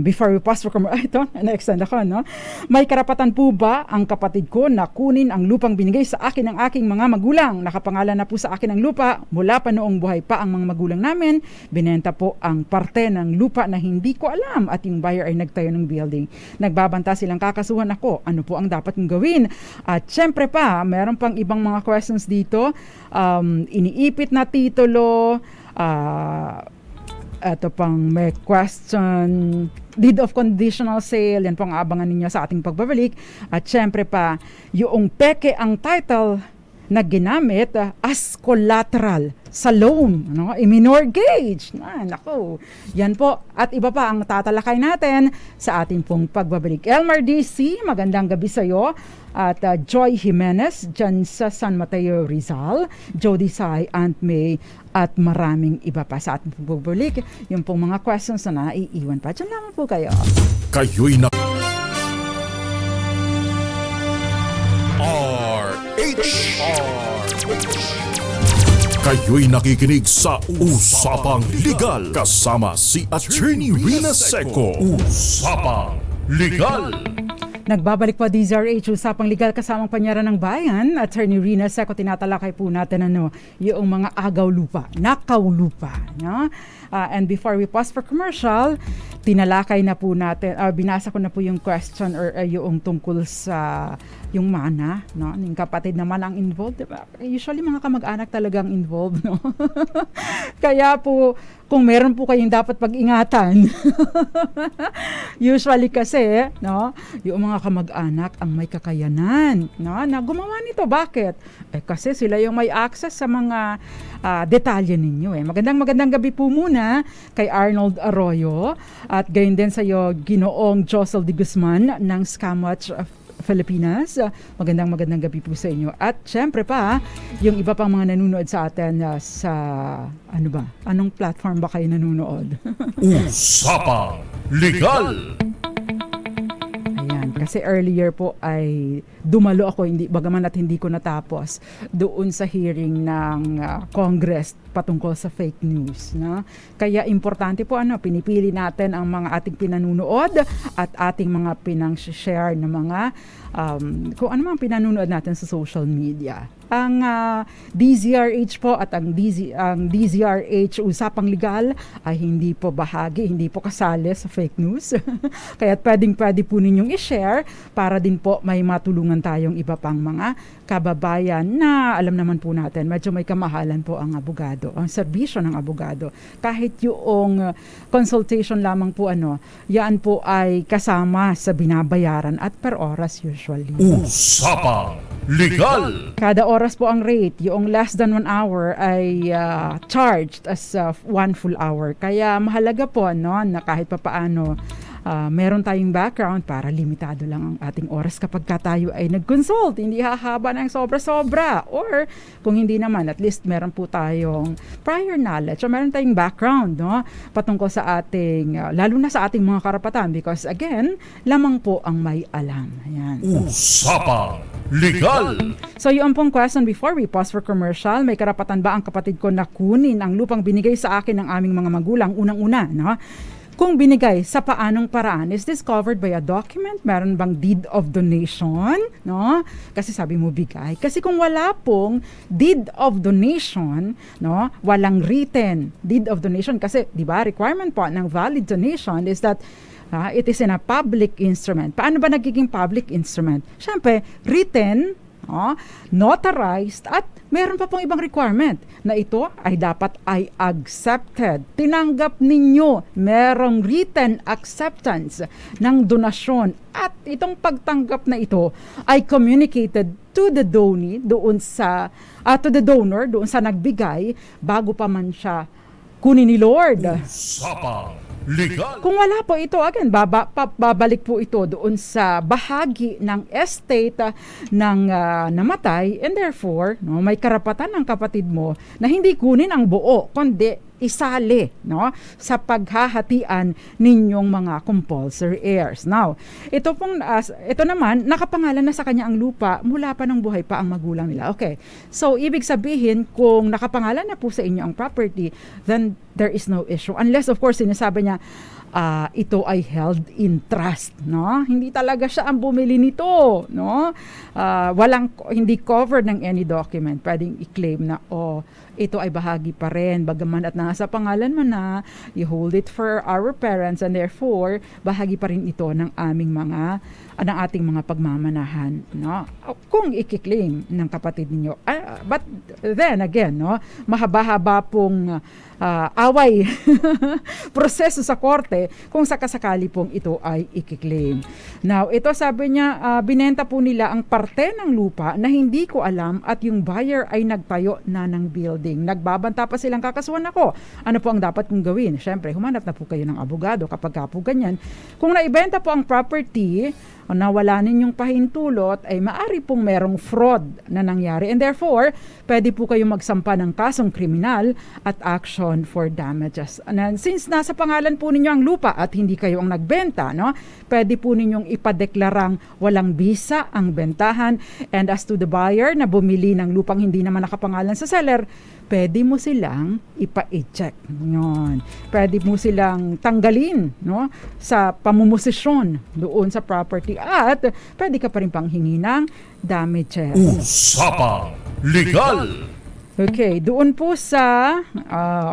before we pass for commercial. Ito, na-extend ako, no? May karapatan po ba ang kapatid ko na kunin ang lupang binigay sa akin ng aking mga magulang? Nakapangalan na po sa akin ang lupa mula pa noong buhay pa ang mga magulang namin. Binenta po ang parte ng lupa na hindi ko alam at yung buyer ay nagtayo ng building. Nagbabanta silang kakasuhan ako. Ano po ang dapat kong gawin? At syempre pa, meron pang ibang mga questions dito. Iniipit na titulo. Ito pang may question, deed of conditional sale, yan pong abangan ninyo sa ating pagbabalik. At syempre pa, yung peke ang title na ginamit as collateral sa loan, no? I-mortgage. Naku, yan po. At iba pa ang tatalakay natin sa ating pong pagbabalik. Elmar DC, magandang gabi sa iyo. At Joy Jimenez, dyan sa San Mateo, Rizal, Jody Sai, Aunt May, at maraming iba pa sa ating pagbabalik. Yung pong mga questions na naiiwan pa. Dyan lamang po kayo.
Kayo'y na Kayo'y nakikinig sa Usapang Legal kasama si Attorney Rina Seco. Usapang Legal.
Nagbabalik pa DZRH, Usapang Legal kasamang Panyera ng Bayan. Attorney Rina Seco, tinatalakay po natin yung mga agaw lupa, nakaw lupa. No? And before we pause for commercial, tinalakay na po natin, binasa ko na po yung question or yung tungkol sa yung mana, no? Yung kapatid naman ang involved, diba? Usually mga kamag-anak talagang involved, no? Kaya po, kung meron po kayong dapat pag-ingatan, usually kasi, no, yung mga kamag-anak ang may kakayanan, no, na gumawa nito. Bakit? Kasi sila yung may access sa mga detalye ninyo. Magandang gabi po muna kay Arnold Arroyo at gayon din sa iyo Ginoong Josel de Guzman ng Scamwatch Pilipinas. Magandang gabi po sa inyo. At syempre pa, yung iba pang mga nanonood sa atin sa anong platform ba kayo nanonood?
Usapang Legal.
Ayan, kasi earlier po ay dumalo ako, bagaman at hindi ko natapos doon sa hearing ng Congress patungkol sa fake news, no? Kaya importante po pinipili natin ang mga ating pinanunood at ating mga pinang-share na mga kung ano mang pinanunood natin sa social media. ang DZRH po at ang DZRH usapang legal ay hindi po bahagi, hindi po kasali sa fake news. Kaya pwede po ninyong i-share para din po may matulungan tayong iba pang mga kababayan na alam naman po natin, medyo may kamahalan po ang abogado, ang serbisyo ng abogado. Kahit yung consultation lamang po yan po ay kasama sa binabayaran at per oras usually.
Usapang Legal.
Kada oras po ang rate, yung less than 1 hour ay charged as 1 full hour. Kaya mahalaga po na kahit papaano meron tayong background para limitado lang ang ating oras kapag tayo ay nag-consult. Hindi hahaba ng sobra-sobra. Or kung hindi naman, at least meron po tayong prior knowledge o meron tayong background patungkol sa ating, lalo na sa ating mga karapatan because again, lamang po ang may alam. Ayan.
Usapang Legal.
So yung pong question before we pause for commercial, may karapatan ba ang kapatid ko na kunin ang lupang binigay sa akin ng aming mga magulang? Unang-una, kung binigay, sa paanong paraan? Is this covered by a document? Meron bang deed of donation? Kasi sabi mo bigay. Kasi kung wala pong deed of donation, walang written deed of donation. Kasi, di ba, requirement po ng valid donation is that it is in a public instrument. Paano ba nagiging public instrument? Siyempre, written, notarized, at meron pa pong ibang requirement na ito ay dapat ay accepted. Tinanggap ninyo, merong written acceptance ng donasyon at itong pagtanggap na ito ay communicated to the donee doon sa to the donor doon sa nagbigay bago pa man siya kunin ni Lord.
Usapang Legal.
Kung wala po ito, again, babalik po ito doon sa bahagi ng estate ng namatay and therefore, may karapatan ng kapatid mo na hindi kunin ang buo, kundi isali sa paghahatian ninyong mga compulsory heirs. Now, ito naman, nakapangalan na sa kanya ang lupa mula pa ng buhay pa ang magulang nila. Okay, so ibig sabihin, kung nakapangalan na po sa inyo ang property, then there is no issue. Unless, of course, sinasabi niya, ito ay held in trust, Hindi talaga siya ang bumili nito, hindi covered ng any document. Pwedeng i-claim na, ito ay bahagi pa rin, bagaman at nasa pangalan mo na, you hold it for our parents and therefore, bahagi pa rin ito ng ating mga pagmamanahan, kung i-claim ng kapatid ninyo. But then again, mahaba-haba pong away proseso sa korte kung sakasakali pong ito ay i-claim. Now, ito sabi niya, binenta po nila ang parte ng lupa na hindi ko alam at yung buyer ay nagtayo na ng building. Nagbabanta pa silang kakasuhan ako. Ano po ang dapat kong gawin? Siyempre, humanap na po kayo ng abogado kapag po ganyan. Kung naibenta po ang property o nawala ninyong pahintulot, ay maari pong merong fraud na nangyari. And therefore, pwede po kayong magsampa ng kasong kriminal at action for damages. And since nasa pangalan po ninyo ang lupa at hindi kayo ang nagbenta, pwede po ninyong ipadeklarang walang bisa ang bentahan. And as to the buyer na bumili ng lupang hindi naman nakapangalan sa seller, pwede mo silang ipa-eject. Yun. Pwede mo silang tanggalin sa pamumosisyon doon sa property at pwede ka pa rin panghingi ng damages.
Usapang Legal.
Okay, doon po sa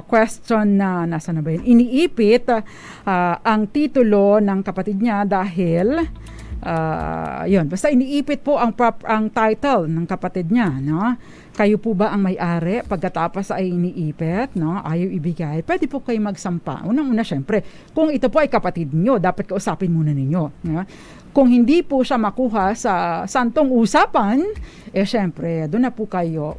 question na nasa na ba yun? Iniipit ang titulo ng kapatid niya dahil yun, basta iniipit po ang title ng kapatid niya, Kayo po ba ang may-ari pagkatapos ay iniipit, ayaw ibigay? Pwede po kayo magsampa. Unang-una, syempre, kung ito po ay kapatid niyo, dapat kausapin muna ninyo. Kung hindi po siya makuha sa santong usapan, syempre, doon na po kayo,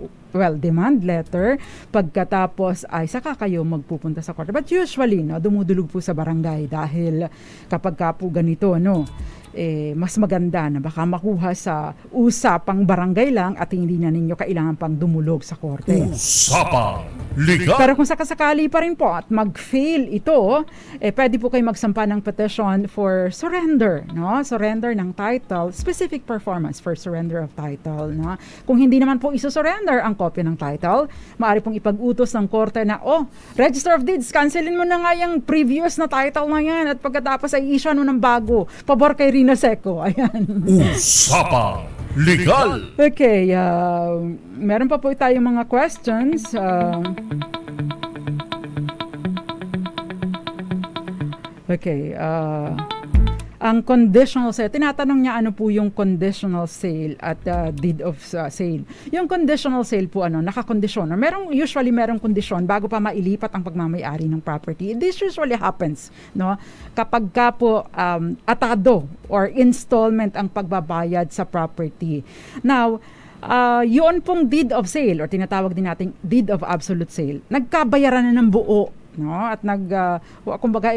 demand letter, pagkatapos ay saka kayo magpupunta sa korte. But usually, dumudulog po sa barangay dahil kapag ka po ganito, mas maganda na baka makuha sa usapang barangay lang at hindi na ninyo kailangan pang dumulog sa korte.
Usapang Legal.
Pero kung sakasakali pa rin po at mag-fail ito, pwede po kayo magsampa ng petition for surrender, surrender ng title, specific performance for surrender of title. Kung hindi naman po iso-surrender ang kopya ng title, maaari pong ipag-utos ng korte na, Register of Deeds, cancelin mo na nga yung previous na title na yan at pagkatapos ay issue ng bago. Pabor kay Rina Seco. Ayan.
Usapang Legal!
Okay, meron pa po tayong mga questions. Ang conditional sale, tinatanong niya ano po yung conditional sale at deed of sale. Yung conditional sale po, nakakondisyon. Usually merong kondisyon bago pa mailipat ang pagmamayari ng property. This usually happens, no? Kapag ka po atado or installment ang pagbabayad sa property. Now, yun pong deed of sale or tinatawag din nating deed of absolute sale, nagkabayaran na ng buo, no, at kumbaga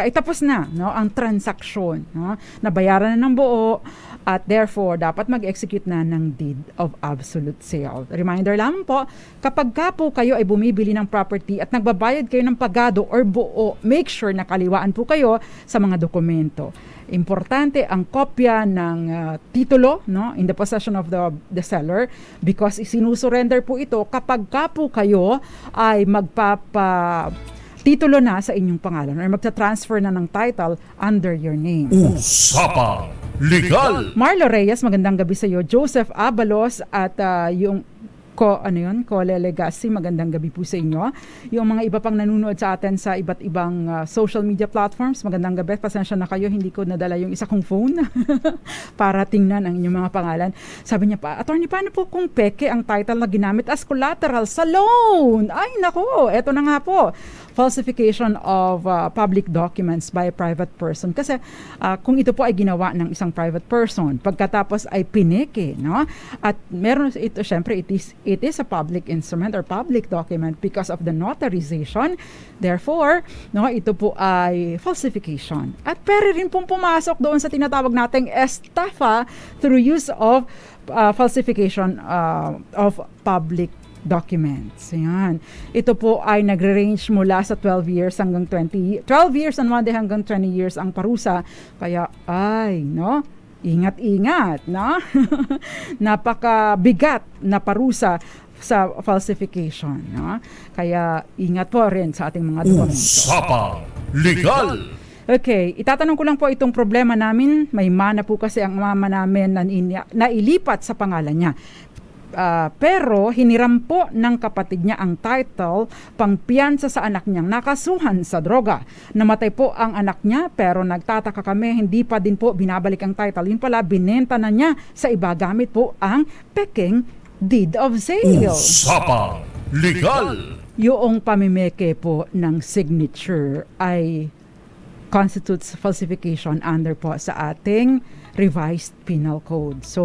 tapos na, no, ang transaksyon, no, nabayaran na ng buo at therefore dapat mag-execute na ng deed of absolute sale. Reminder lang po, kapag ka po kayo ay bumibili ng property at nagbabayad kayo ng pagado or buo, make sure na kaliwaan po kayo sa mga dokumento. Importante ang kopya ng titulo, no, in the possession of the seller, because isinusurrender po ito kapag ka po kayo ay titulo na sa inyong pangalan or magta-transfer na ng title under your name.
Usapang Legal!
Marlo Reyes, magandang gabi sa iyo. Joseph Abalos at yung Cole Legacy, magandang gabi po sa inyo. Yung mga iba pang nanonood sa atin sa iba't ibang social media platforms, magandang gabi. Pasensya na kayo, hindi ko nadala yung isa kong phone para tingnan ang inyong mga pangalan. Sabi niya pa, attorney, paano po kung peke ang title na ginamit as collateral sa loan? Ay nako, eto na nga po. Falsification of public documents by a private person. Kasi kung ito po ay ginawa ng isang private person, pagkatapos ay pineke, no? At meron ito, syempre, it is a public instrument or public document because of the notarization. Therefore, no, ito po ay falsification. At pwede rin pong pumasok doon sa tinatawag nating estafa through use of falsification of public documents. Yan. Ito po ay nagre-range mula sa 12 years hanggang 12 years and 1 day hanggang 20 years ang parusa. Kaya no? Ingat-ingat, no? Napakabigat na parusa sa falsification, no? Kaya ingat po rin sa ating mga dokumento.
Usapang Legal!
Okay, itatanong ko lang po itong problema namin. May mana po kasi ang mama namin na ilipat sa pangalan niya. Pero hiniram po ng kapatid niya ang title pangpiyansa sa anak niyang nakasuhan sa droga. Namatay po ang anak niya pero nagtataka kami, hindi pa din po binabalik ang title. Yun pala, binenta na niya sa iba gamit po ang peking deed of sale.
Usapang Legal!
Yung pamimeke po ng signature ay constitutes falsification under po sa ating revised penal code. So,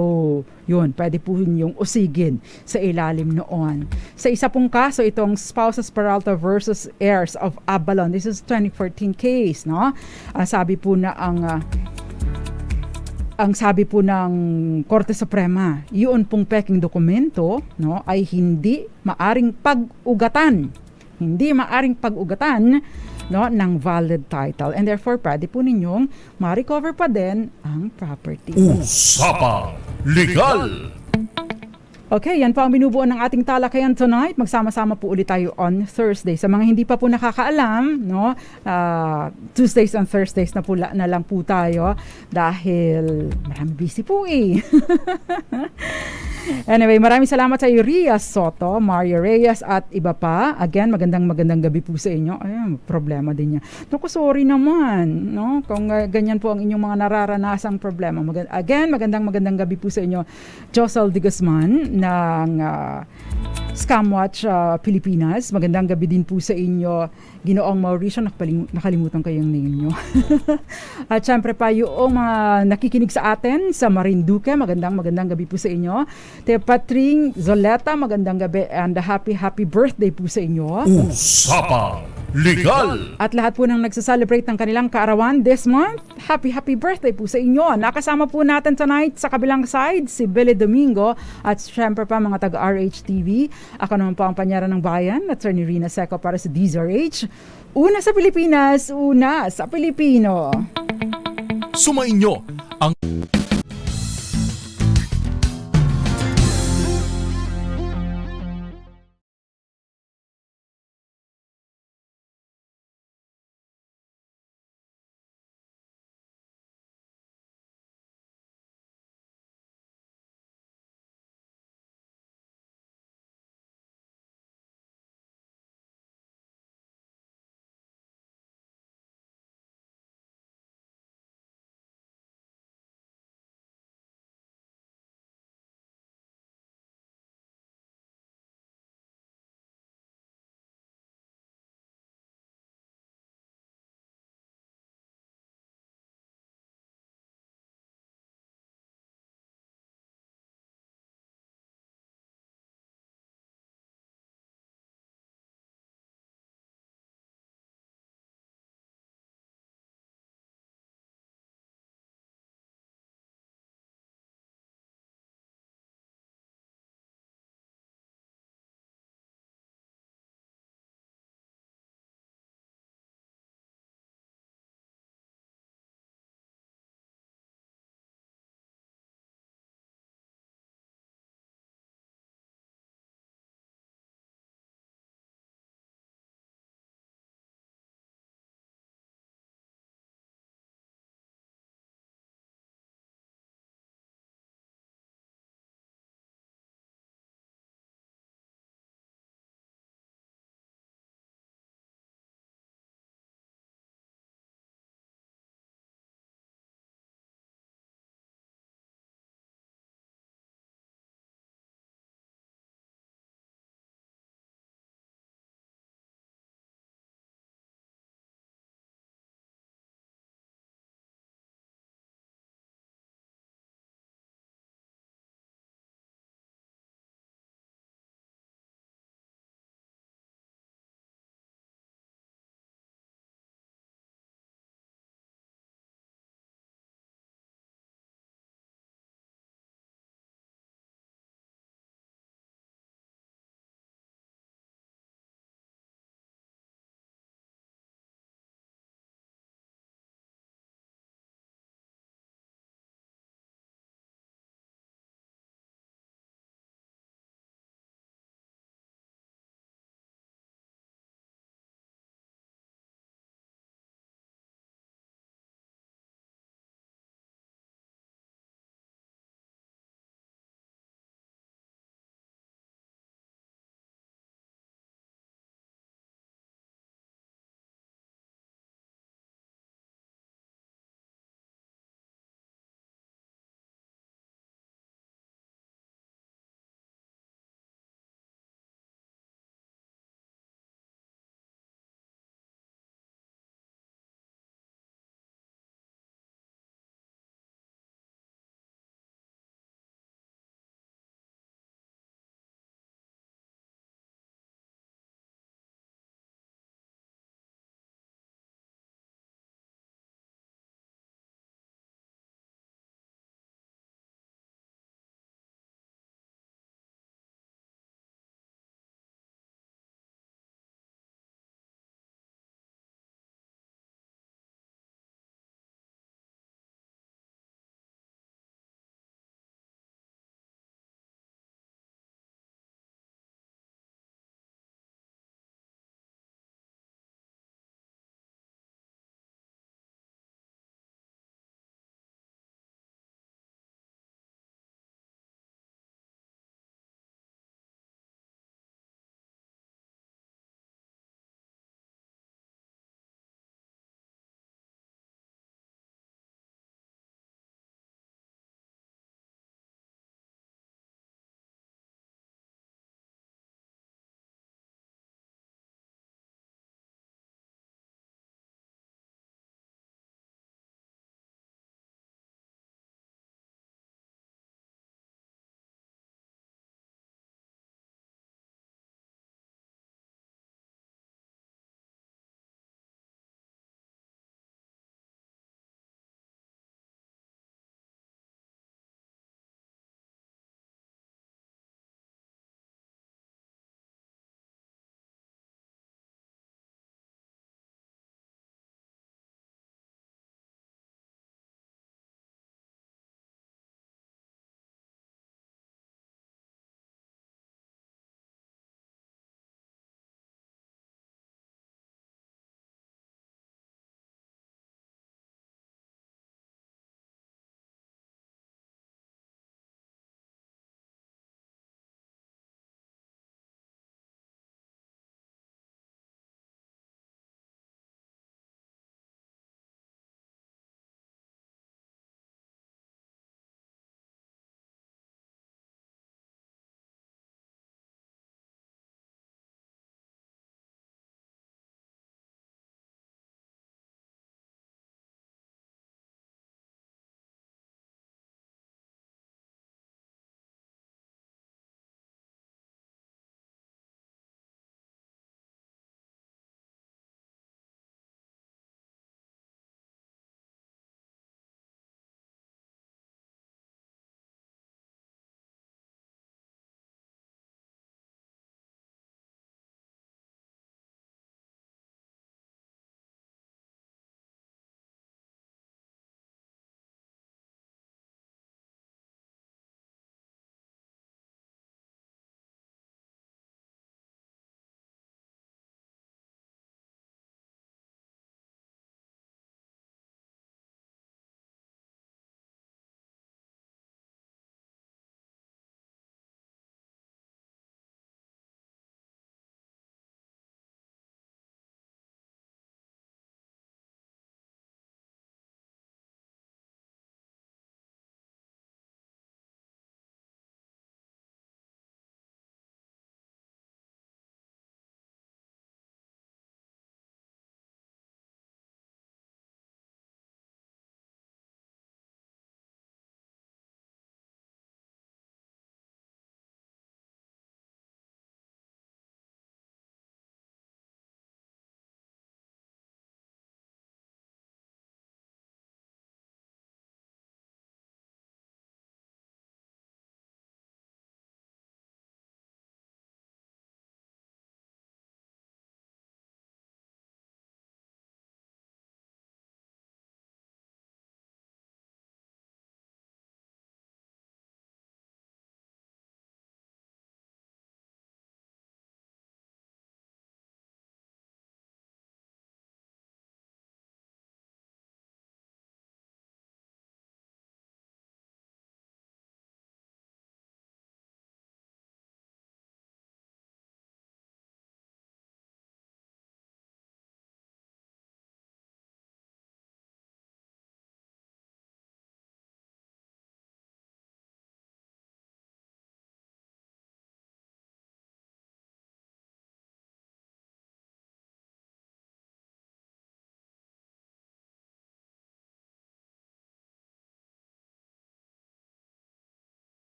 yun, pwede po yung usigin sa ilalim noon. Sa isa pong kaso, itong Spouses Peralta versus Heirs of Abalon. This is 2014 case, no? Sabi po na ang sabi po ng Korte Suprema, yun pong peking dokumento, no, ay hindi maaring pag-ugatan. Hindi maaring pag-ugatan, no, ng valid title, and therefore pwede po ninyong ma-recover pa din ang property.
Usapang Legal!
Okay, yan po ang binubuo ng ating talakayan tonight. Magsama-sama po ulit tayo on Thursday. Sa mga hindi pa po nakakaalam, no, Tuesdays and Thursdays na lang po tayo dahil marami busy po eh. Anyway, maraming salamat sa iyo, Rias Soto, Mario Reyes at iba pa. Again, magandang gabi po sa inyo. Ayun, problema din niya. Naku, sorry naman, no? Kung ganyan po ang inyong mga nararanasang problema. Magandang gabi po sa inyo. Josel de Guzman ng Scamwatch Pilipinas. Magandang gabi din po sa inyo, Ginoong Mauricio. Nakalimutan ko yung name nyo. At syempre pa yung mga nakikinig sa atin sa Marinduque. Magandang gabi po sa inyo. Te Patring Zoleta, magandang gabi and happy birthday po sa inyo.
Usapang Legal!
At lahat po ng nagsa-celebrate ng kanilang kaarawan this month, happy birthday po sa inyo. Nakasama po natin tonight sa kabilang side si Billy Domingo at syempre pa mga taga-RH TV. Ako naman po ang panyara ng bayan, Attorney Rina Seco para sa DZRH. Una sa Pilipinas, una sa Pilipino.
Sumainyo ang